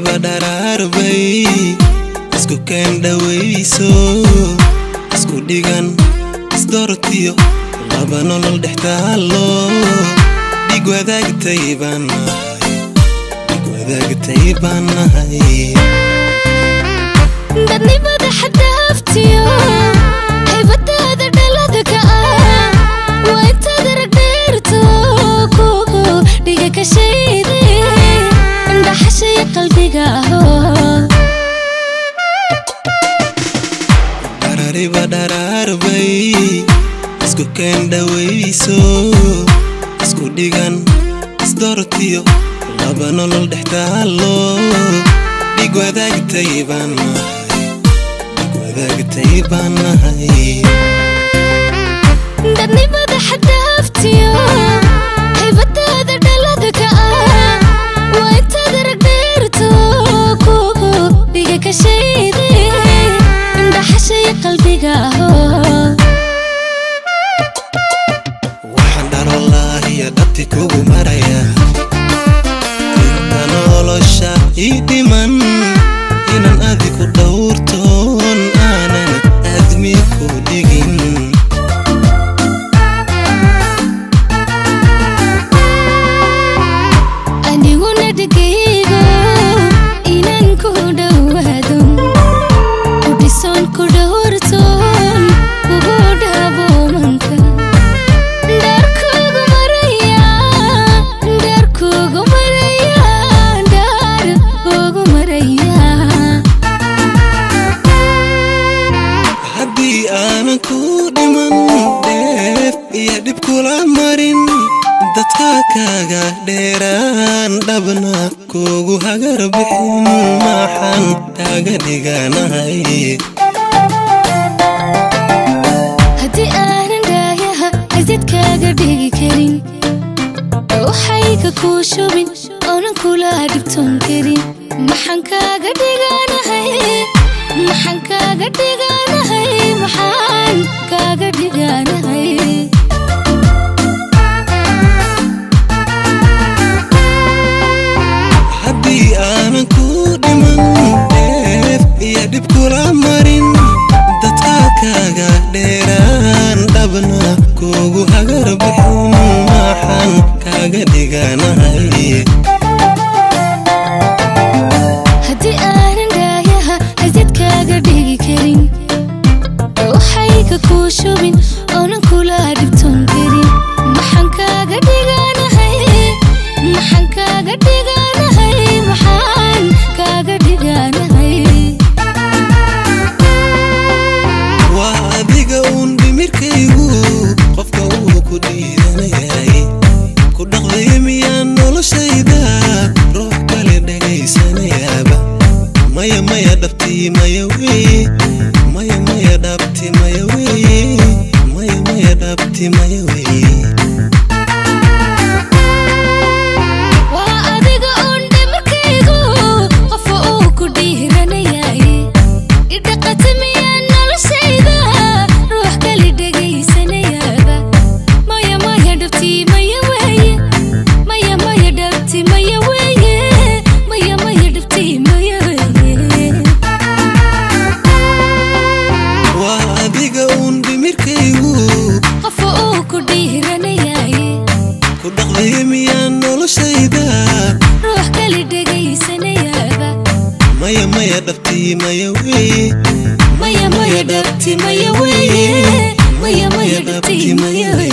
badaraar bay isku keen dhawayso isku dhigan isdoortiyo laba nolol dhextaalo dhig wadaagtay baan nahay dadnimada xadaaftiyo haybadaada dhalada ka ah waa intaad arag dheerto kugu dhiga ka shayde indhaxashaya qalbiga badaraar bay isku keen dhawayso isku dhigan isdoortiyo laba nolol dhextaalo dhig wadaagtay baan nahay dadnimada xadaaftiyo haybadaada dhalada ka ah waa intaad arag dheerto kugu dhiga ka shayde indhaxashaya qalbiga waxaan dhalolaahiya dhabti kugu maraya inta nolosha ii dhiman inaan adigu dhowrtoon aanan aadmi ku dhigin aniguna dhegaygo inaan ku dhowaado ku dhisoon ku dhowrtoon kugu dhabo manka dhaarkugu maraya haddii aanan ku dhiman dheef iyo dhib kula marin dadka kaaga dheeraan dhabna kugu hagar bixin maxaan kaaga dhiganahay haddii aanan dhaayaha asidkaaga dhigi karin waxayga kuu shubin oonan kula dhibtoon karin maxaan kaaga dhiganahay haddii aanan ku dhiman dheef iyo dhib kula marin dadka kaaga dheeraan dhabna kugu hagar bixin maxaan kaaga dhiganahay haddii aanan dhaayaha asidkaaga dhigi karin waxayga kuu shubin oonan kula dhibtoon karin maxaan kaaga dhiganahay waa adiga uun dhimirkaygu qofka uu ku dhiiranayay ku dhaqday miyaan noloshayda ruux kale dhagaysanayaaba maya dhabti maya weye maya dhabti maya weye maya dhabti maya weye maya dhabti maya weye maya dhabti maya weye